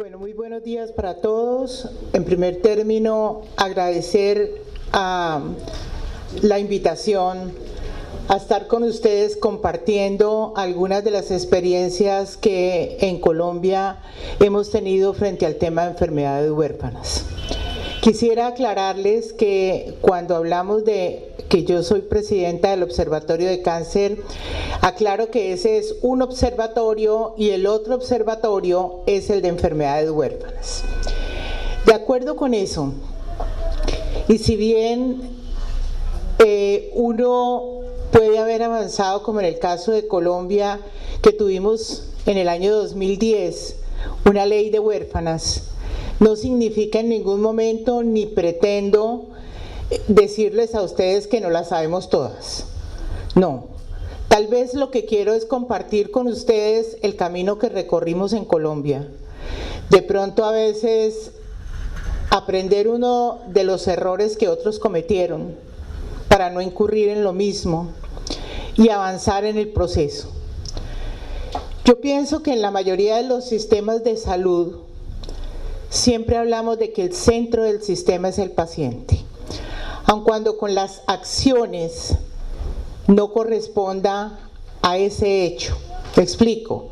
Bueno, muy buenos días para todos. En primer término, agradecer la invitación a estar con ustedes compartiendo algunas de las experiencias que en Colombia hemos tenido frente al tema de enfermedades huérfanas. Quisiera aclararles que cuando hablamos de que yo soy presidenta del Observatorio de Cáncer, aclaro que ese es un observatorio y el otro observatorio es el de enfermedades huérfanas. De acuerdo con eso, y si bien uno puede haber avanzado, como en el caso de Colombia, que tuvimos en el año 2010 una ley de huérfanas, no significa en ningún momento ni pretendo decirles a ustedes que no las sabemos todas. No, tal vez lo que quiero es compartir con ustedes el camino que recorrimos en Colombia. De pronto a veces aprender uno de los errores que otros cometieron para no incurrir en lo mismo y avanzar en el proceso. Yo pienso que en la mayoría de los sistemas de salud siempre hablamos de que el centro del sistema es el paciente, aun cuando con las acciones no corresponda a ese hecho. Te explico.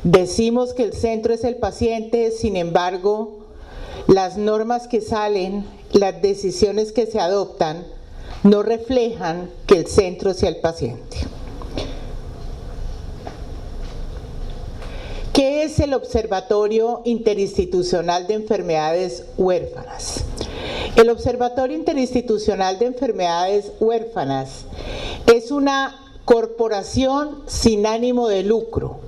Decimos que el centro es el paciente, sin embargo, las normas que salen, las decisiones que se adoptan, no reflejan que el centro sea el paciente. ¿Qué es el Observatorio Interinstitucional de Enfermedades Huérfanas? El Observatorio Interinstitucional de Enfermedades Huérfanas es una corporación sin ánimo de lucro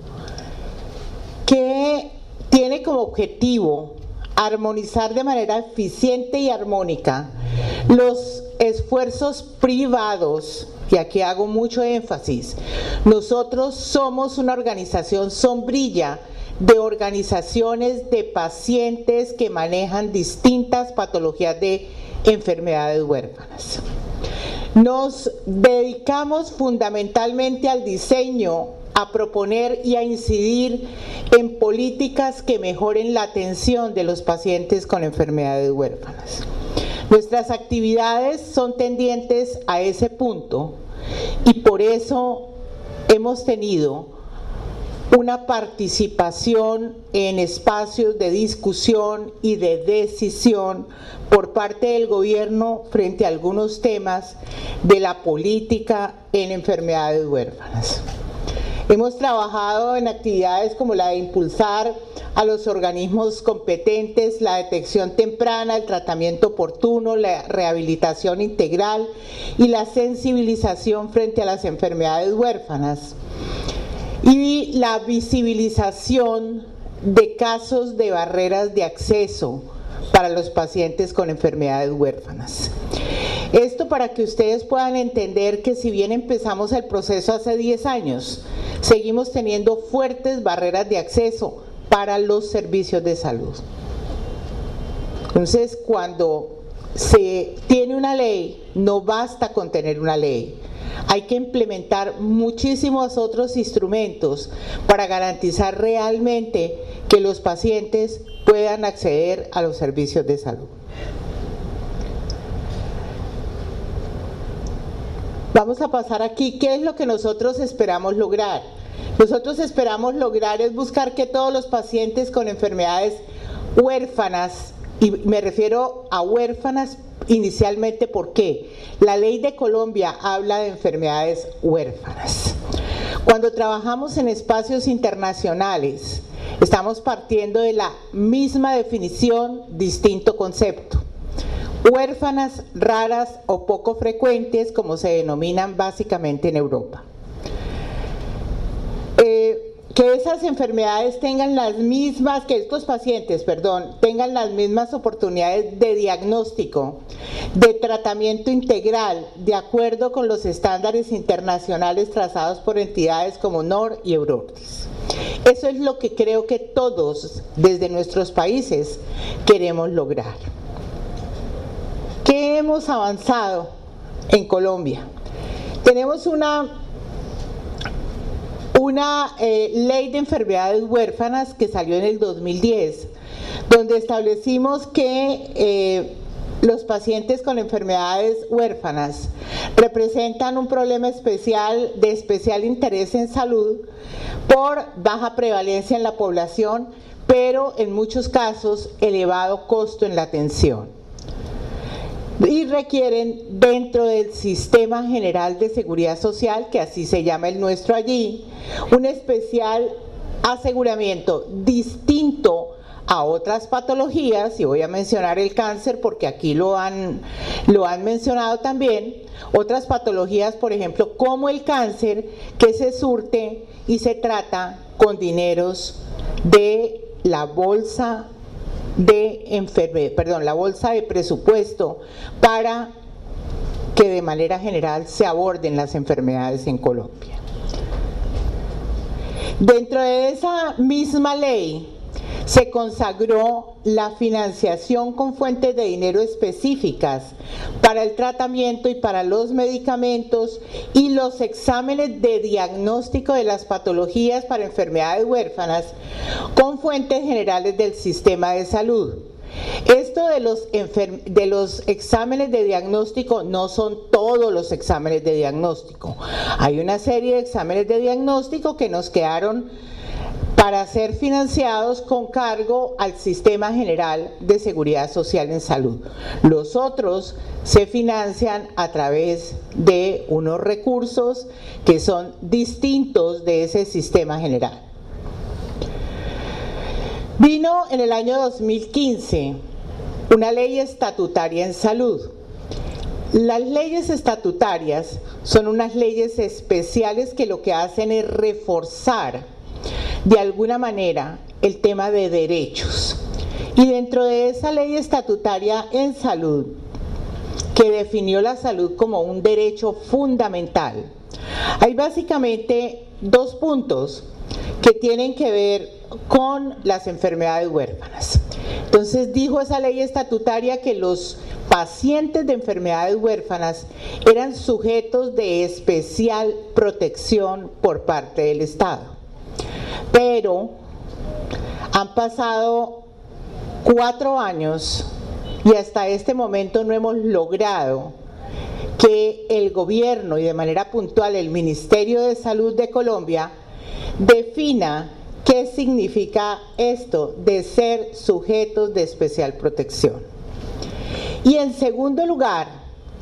que tiene como objetivo armonizar de manera eficiente y armónica los esfuerzos privados, y aquí hago mucho énfasis. Nosotros somos una organización sombrilla de organizaciones de pacientes que manejan distintas patologías de enfermedades huérfanas. Nos dedicamos fundamentalmente al diseño, a proponer y a incidir en políticas que mejoren la atención de los pacientes con enfermedades huérfanas. Nuestras actividades son tendientes a ese punto y por eso hemos tenido una participación en espacios de discusión y de decisión por parte del gobierno frente a algunos temas de la política en enfermedades huérfanas. Hemos trabajado en actividades como la de impulsar a los organismos competentes, la detección temprana, el tratamiento oportuno, la rehabilitación integral y la sensibilización frente a las enfermedades huérfanas y la visibilización de casos de barreras de acceso para los pacientes con enfermedades huérfanas. Esto para que ustedes puedan entender que si bien empezamos el proceso hace 10 años, seguimos teniendo fuertes barreras de acceso para los servicios de salud. Entonces, cuando se tiene una ley, no basta con tener una ley. Hay que implementar muchísimos otros instrumentos para garantizar realmente que los pacientes puedan acceder a los servicios de salud. Vamos a pasar aquí, ¿qué es lo que nosotros esperamos lograr? Nosotros esperamos lograr es buscar que todos los pacientes con enfermedades huérfanas, y me refiero a huérfanas inicialmente, ¿por qué? La ley de Colombia habla de enfermedades huérfanas. Cuando trabajamos en espacios internacionales, estamos partiendo de la misma definición, distinto concepto. Huérfanas raras o poco frecuentes, como se denominan básicamente en Europa. Que esas enfermedades tengan las mismas, que estos pacientes, tengan las mismas oportunidades de diagnóstico, de tratamiento integral, de acuerdo con los estándares internacionales trazados por entidades como NOR y Eurordis. Eso es lo que creo que todos, desde nuestros países, queremos lograr. ¿Qué hemos avanzado en Colombia? Tenemos una ley de enfermedades huérfanas que salió en el 2010, donde establecimos que los pacientes con enfermedades huérfanas representan un problema de especial interés en salud por baja prevalencia en la población, pero en muchos casos elevado costo en la atención. Y requieren dentro del Sistema General de Seguridad Social, que así se llama el nuestro allí, un especial aseguramiento distinto a otras patologías, y voy a mencionar el cáncer porque aquí lo han mencionado también, otras patologías, por ejemplo, como el cáncer, que se surte y se trata con dineros de la bolsa la bolsa de presupuesto para que de manera general se aborden las enfermedades en Colombia. Dentro de esa misma ley se consagró la financiación con fuentes de dinero específicas para el tratamiento y para los medicamentos y los exámenes de diagnóstico de las patologías para enfermedades huérfanas con fuentes generales del sistema de salud. Esto de los exámenes de diagnóstico no son todos los exámenes de diagnóstico. Hay una serie de exámenes de diagnóstico que nos quedaron para ser financiados con cargo al Sistema General de Seguridad Social en Salud. Los otros se financian a través de unos recursos que son distintos de ese sistema general. Vino en el año 2015 una ley estatutaria en salud. Las leyes estatutarias son unas leyes especiales que lo que hacen es reforzar de alguna manera el tema de derechos. Y dentro de esa ley estatutaria en salud, que definió la salud como un derecho fundamental, hay básicamente dos puntos que tienen que ver con las enfermedades huérfanas. Entonces dijo esa ley estatutaria que los pacientes de enfermedades huérfanas eran sujetos de especial protección por parte del Estado. Pero han pasado 4 años y hasta este momento no hemos logrado que el gobierno y de manera puntual el Ministerio de Salud de Colombia defina qué significa esto de ser sujetos de especial protección. Y en segundo lugar,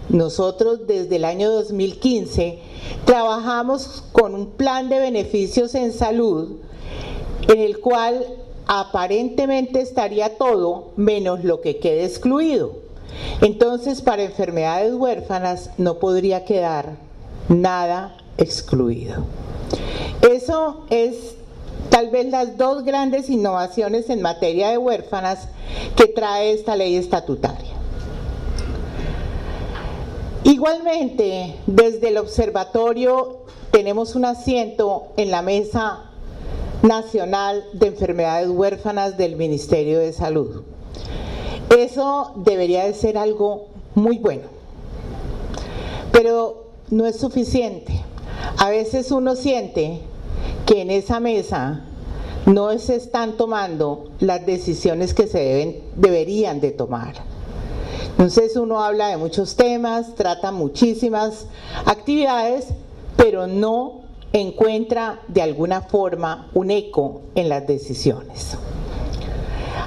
nosotros desde el año 2015 trabajamos con un plan de beneficios en salud en el cual aparentemente estaría todo menos lo que quede excluido. Entonces, para enfermedades huérfanas no podría quedar nada excluido. Eso es tal vez las dos grandes innovaciones en materia de huérfanas que trae esta ley estatutaria. Igualmente, desde el observatorio tenemos un asiento en la Mesa Nacional de Enfermedades Huérfanas del Ministerio de Salud. Eso debería de ser algo muy bueno, pero no es suficiente. A veces uno siente que en esa mesa no se están tomando las decisiones que se deberían de tomar. Entonces uno habla de muchos temas, trata muchísimas actividades, pero no encuentra de alguna forma un eco en las decisiones.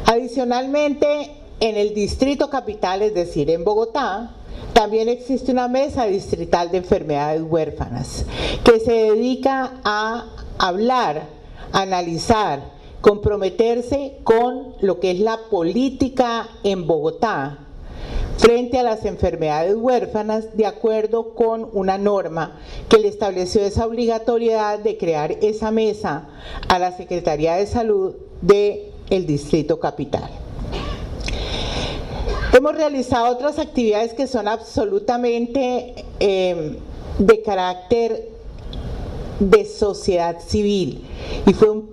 Adicionalmente, en el Distrito Capital, es decir, en Bogotá, también existe una mesa distrital de enfermedades huérfanas que se dedica a hablar, analizar, comprometerse con lo que es la política en Bogotá frente a las enfermedades huérfanas, de acuerdo con una norma que le estableció esa obligatoriedad de crear esa mesa a la Secretaría de Salud del Distrito Capital. Hemos realizado otras actividades que son absolutamente de carácter de sociedad civil, y fue un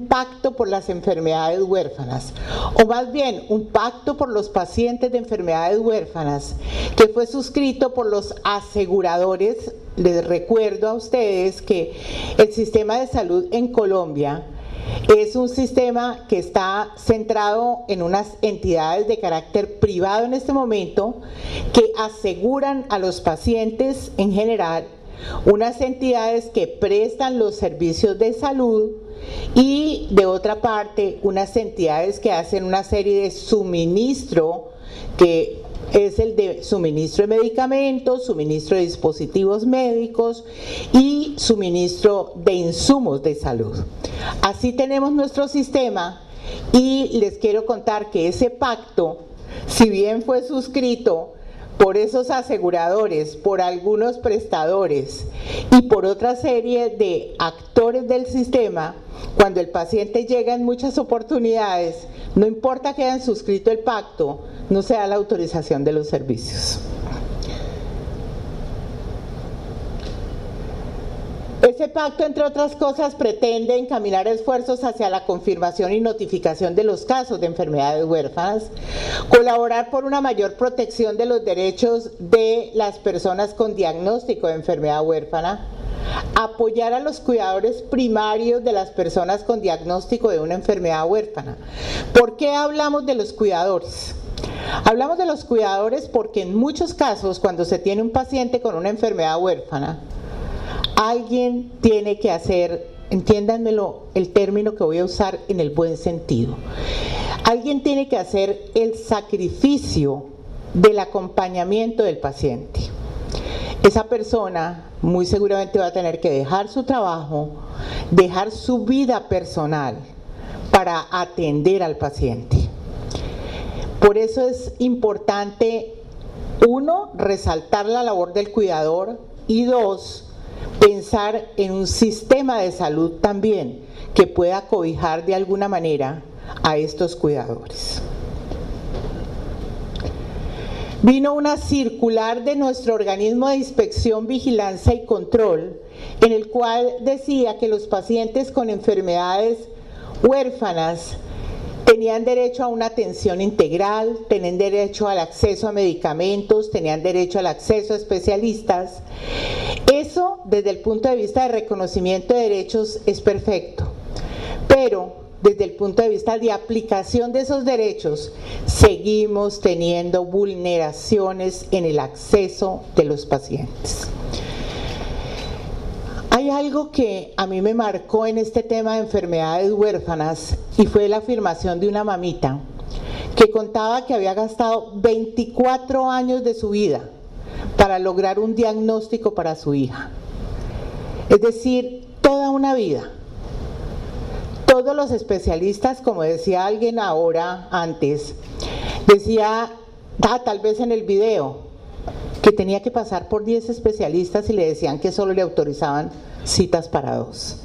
pacto por las enfermedades huérfanas, o más bien un pacto por los pacientes de enfermedades huérfanas, que fue suscrito por los aseguradores. Les recuerdo a ustedes que el sistema de salud en Colombia Es un sistema que está centrado en unas entidades de carácter privado en este momento que aseguran a los pacientes en general, unas entidades que prestan los servicios de salud y de otra parte unas entidades que hacen una serie de suministro que es el de suministro de medicamentos, suministro de dispositivos médicos y suministro de insumos de salud. Así tenemos nuestro sistema y les quiero contar que ese pacto, si bien fue suscrito por esos aseguradores, por algunos prestadores y por otra serie de actores del sistema, cuando el paciente llega en muchas oportunidades, no importa que hayan suscrito el pacto, no se da la autorización de los servicios. Ese pacto, entre otras cosas, pretende encaminar esfuerzos hacia la confirmación y notificación de los casos de enfermedades huérfanas, colaborar por una mayor protección de los derechos de las personas con diagnóstico de enfermedad huérfana, apoyar a los cuidadores primarios de las personas con diagnóstico de una enfermedad huérfana. ¿Por qué hablamos de los cuidadores? Hablamos de los cuidadores porque en muchos casos, cuando se tiene un paciente con una enfermedad huérfana, alguien tiene que hacer, entiéndanmelo, el término que voy a usar en el buen sentido, alguien tiene que hacer el sacrificio del acompañamiento del paciente. Esa persona muy seguramente va a tener que dejar su trabajo, dejar su vida personal para atender al paciente. Por eso es importante, uno, resaltar la labor del cuidador y dos, pensar en un sistema de salud también que pueda cobijar de alguna manera a estos cuidadores. Vino una circular de nuestro organismo de inspección, vigilancia y control, en el cual decía que los pacientes con enfermedades huérfanas tenían derecho a una atención integral, tenían derecho al acceso a medicamentos, tenían derecho al acceso a especialistas. Eso, desde el punto de vista de reconocimiento de derechos, es perfecto, pero desde el punto de vista de aplicación de esos derechos, seguimos teniendo vulneraciones en el acceso de los pacientes. Hay algo que a mí me marcó en este tema de enfermedades huérfanas y fue la afirmación de una mamita que contaba que había gastado 24 años de su vida para lograr un diagnóstico para su hija. Es decir, toda una vida. Todos los especialistas, como decía alguien ahora antes, decía, tal vez en el video, que tenía que pasar por 10 especialistas y le decían que solo le autorizaban citas para 2.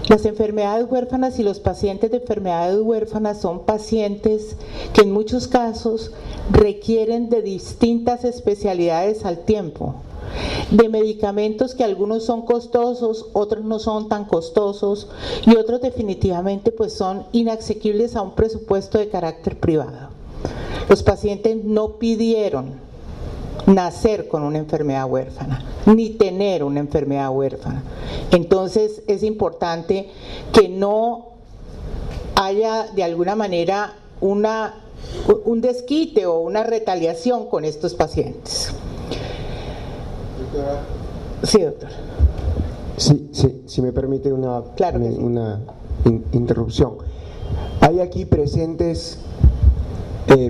Las enfermedades huérfanas y los pacientes de enfermedades huérfanas son pacientes que en muchos casos requieren de distintas especialidades al tiempo, de medicamentos que algunos son costosos, otros no son tan costosos y otros definitivamente pues son inasequibles a un presupuesto de carácter privado. Los pacientes no pidieron nacer con una enfermedad huérfana, ni tener una enfermedad huérfana. Entonces es importante que no haya de alguna manera un desquite o una retaliación con estos pacientes. Doctora. Sí, doctor. Sí, si me permite una interrupción. ¿Hay aquí presentes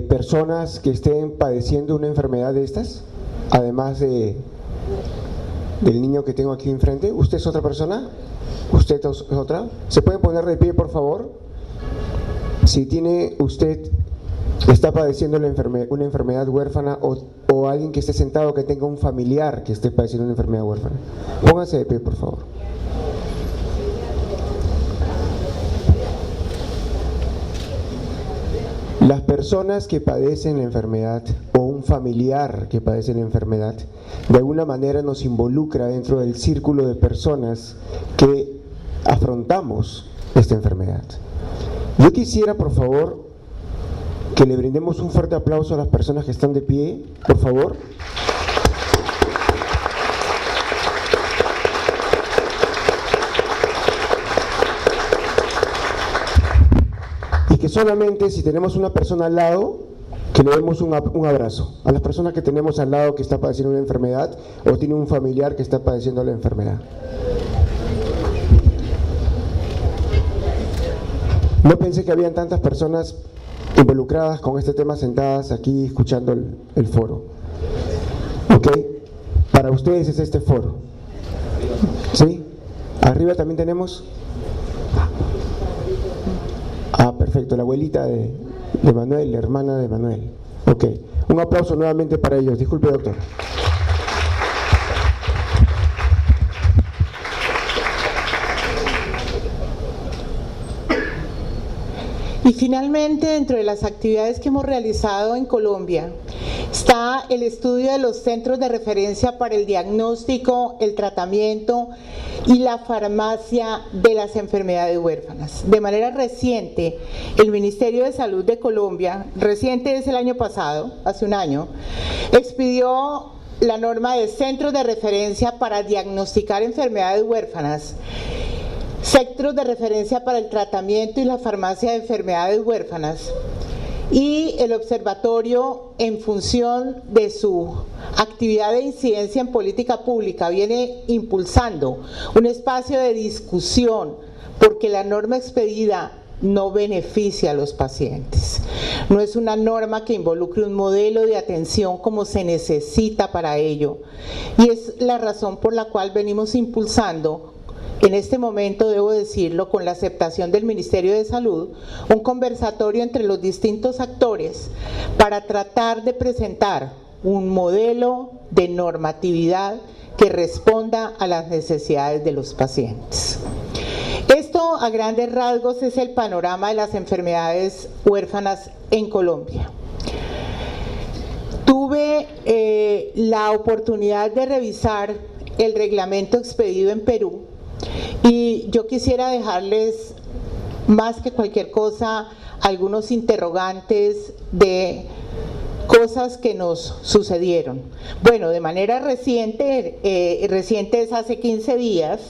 personas que estén padeciendo una enfermedad de estas? Además del niño que tengo aquí enfrente. ¿Usted es otra persona? ¿Usted es otra? ¿Se puede poner de pie, por favor? Si está padeciendo una enfermedad huérfana o alguien que esté sentado que tenga un familiar que esté padeciendo una enfermedad huérfana. Pónganse de pie, por favor. Las personas que padecen la enfermedad o un familiar que padece la enfermedad, de alguna manera nos involucra dentro del círculo de personas que afrontamos esta enfermedad. Yo quisiera, por favor, que le brindemos un fuerte aplauso a las personas que están de pie, por favor. solamente si tenemos una persona al lado, que le demos un abrazo a las personas que tenemos al lado que está padeciendo una enfermedad o tiene un familiar que está padeciendo la enfermedad. No pensé que habían tantas personas involucradas con este tema sentadas aquí escuchando el foro. ¿Ok? Para ustedes es este foro. ¿Sí? Arriba también tenemos. Ah, perfecto, la abuelita de Manuel, la hermana de Manuel. Ok, un aplauso nuevamente para ellos. Disculpe, doctor. Y finalmente, dentro de las actividades que hemos realizado en Colombia, está el estudio de los centros de referencia para el diagnóstico, el tratamiento y la farmacia de las enfermedades huérfanas. De manera reciente, el Ministerio de Salud de Colombia, reciente es el año pasado, hace un año, expidió la norma de centros de referencia para diagnosticar enfermedades huérfanas, centros de referencia para el tratamiento y la farmacia de enfermedades huérfanas, y el observatorio, en función de su actividad de incidencia en política pública, viene impulsando un espacio de discusión porque la norma expedida no beneficia a los pacientes. No es una norma que involucre un modelo de atención como se necesita para ello, y es la razón por la cual venimos impulsando, en este momento debo decirlo, con la aceptación del Ministerio de Salud, un conversatorio entre los distintos actores para tratar de presentar un modelo de normatividad que responda a las necesidades de los pacientes. Esto, a grandes rasgos, es el panorama de las enfermedades huérfanas en Colombia. Tuve la oportunidad de revisar el reglamento expedido en Perú, y yo quisiera dejarles, más que cualquier cosa, algunos interrogantes de cosas que nos sucedieron. Bueno, de manera reciente es hace 15 días,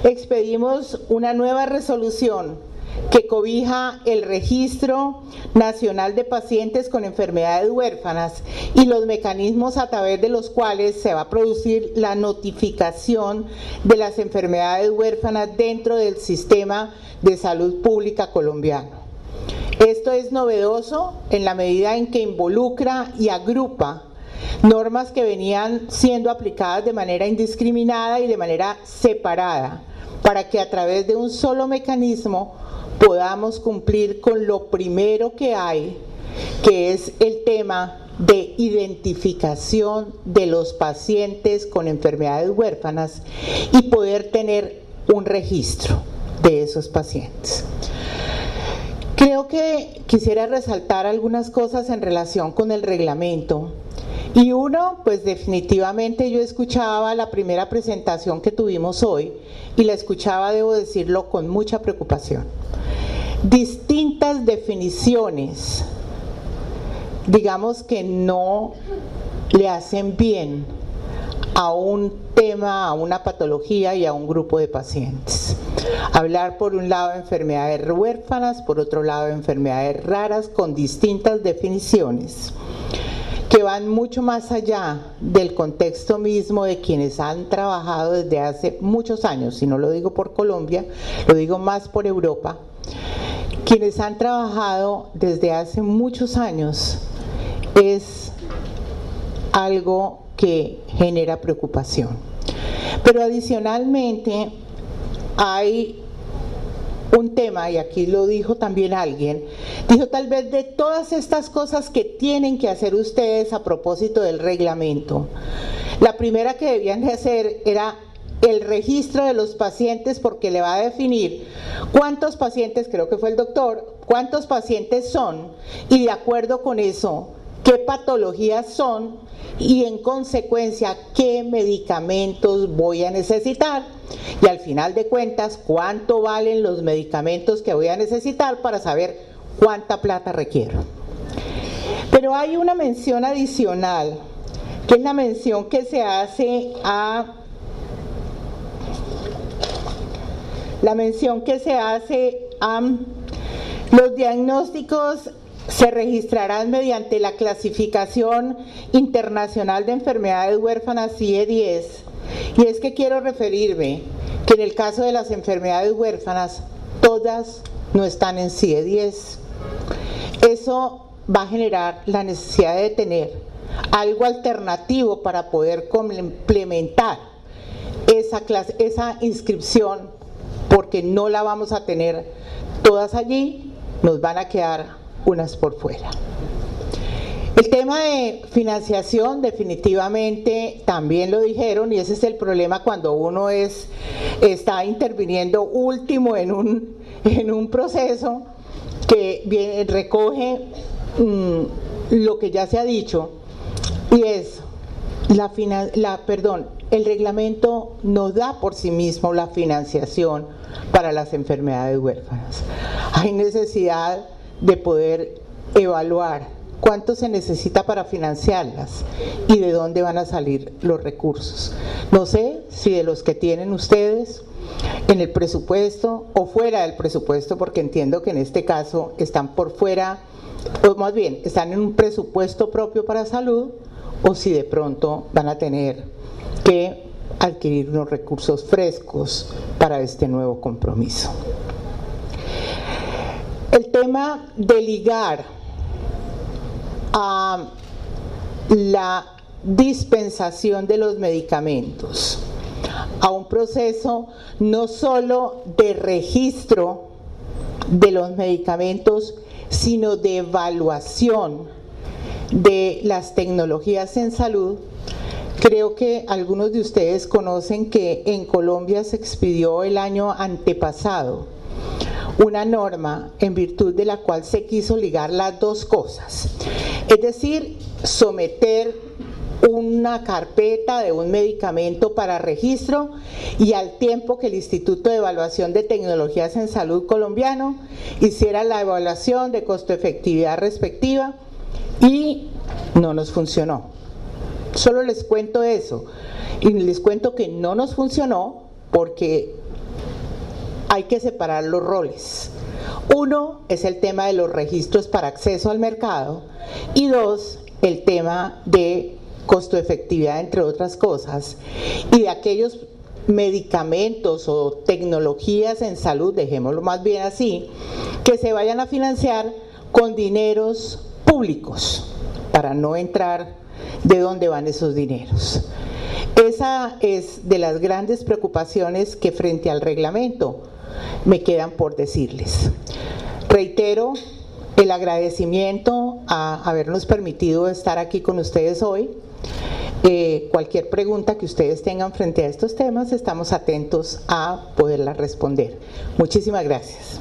expedimos una nueva resolución que cobija el Registro Nacional de Pacientes con Enfermedades Huérfanas y los mecanismos a través de los cuales se va a producir la notificación de las enfermedades huérfanas dentro del sistema de salud pública colombiano. Esto es novedoso en la medida en que involucra y agrupa normas que venían siendo aplicadas de manera indiscriminada y de manera separada, para que a través de un solo mecanismo podamos cumplir con lo primero que hay, que es el tema de identificación de los pacientes con enfermedades huérfanas y poder tener un registro de esos pacientes. Creo que quisiera resaltar algunas cosas en relación con el reglamento. Y uno, pues definitivamente yo escuchaba la primera presentación que tuvimos hoy y la escuchaba, debo decirlo, con mucha preocupación. Distintas definiciones, digamos que no le hacen bien a un tema, a una patología y a un grupo de pacientes. Hablar por un lado de enfermedades huérfanas, por otro lado de enfermedades raras, con distintas definiciones que van mucho más allá del contexto mismo de quienes han trabajado desde hace muchos años, y no lo digo por Colombia, lo digo más por Europa, quienes han trabajado desde hace muchos años, es algo que genera preocupación. Pero adicionalmente hay un tema, y aquí lo dijo también alguien, dijo tal vez de todas estas cosas que tienen que hacer ustedes a propósito del reglamento, la primera que debían de hacer era el registro de los pacientes, porque le va a definir cuántos pacientes, creo que fue el doctor, cuántos pacientes son, y de acuerdo con eso, qué patologías son y en consecuencia qué medicamentos voy a necesitar, y al final de cuentas cuánto valen los medicamentos que voy a necesitar para saber cuánta plata requiero. Pero hay una mención adicional, que es la mención que se hace a Los diagnósticos se registrarán mediante la clasificación internacional de enfermedades huérfanas CIE-10, y es que quiero referirme que en el caso de las enfermedades huérfanas, todas no están en CIE-10. Eso va a generar la necesidad de tener algo alternativo para poder complementar esa inscripción, porque no la vamos a tener todas allí, nos van a quedar unas por fuera. El tema de financiación definitivamente también lo dijeron, y ese es el problema cuando uno está interviniendo último en un proceso que recoge lo que ya se ha dicho, y es el reglamento no da por sí mismo la financiación para las enfermedades huérfanas. Hay necesidad de poder evaluar cuánto se necesita para financiarlas y de dónde van a salir los recursos. No sé si de los que tienen ustedes en el presupuesto o fuera del presupuesto, porque entiendo que en este caso están por fuera, o más bien están en un presupuesto propio para salud, o si de pronto van a tener que adquirir unos recursos frescos para este nuevo compromiso. El tema de ligar a la dispensación de los medicamentos a un proceso no solo de registro de los medicamentos, sino de evaluación de las tecnologías en salud. Creo que algunos de ustedes conocen que en Colombia se expidió el año antepasado una norma en virtud de la cual se quiso ligar las dos cosas, es decir, someter una carpeta de un medicamento para registro y al tiempo que el Instituto de Evaluación de Tecnologías en Salud colombiano hiciera la evaluación de costo-efectividad respectiva, y no nos funcionó. Solo les cuento eso, y les cuento que no nos funcionó porque hay que separar los roles. Uno es el tema de los registros para acceso al mercado, y dos, el tema de costo-efectividad, entre otras cosas, y de aquellos medicamentos o tecnologías en salud, dejémoslo más bien así, que se vayan a financiar con dineros públicos, para no entrar de dónde van esos dineros. Esa es de las grandes preocupaciones que frente al reglamento me quedan por decirles. Reitero el agradecimiento a habernos permitido estar aquí con ustedes hoy. Cualquier pregunta que ustedes tengan frente a estos temas, estamos atentos a poderla responder. Muchísimas gracias.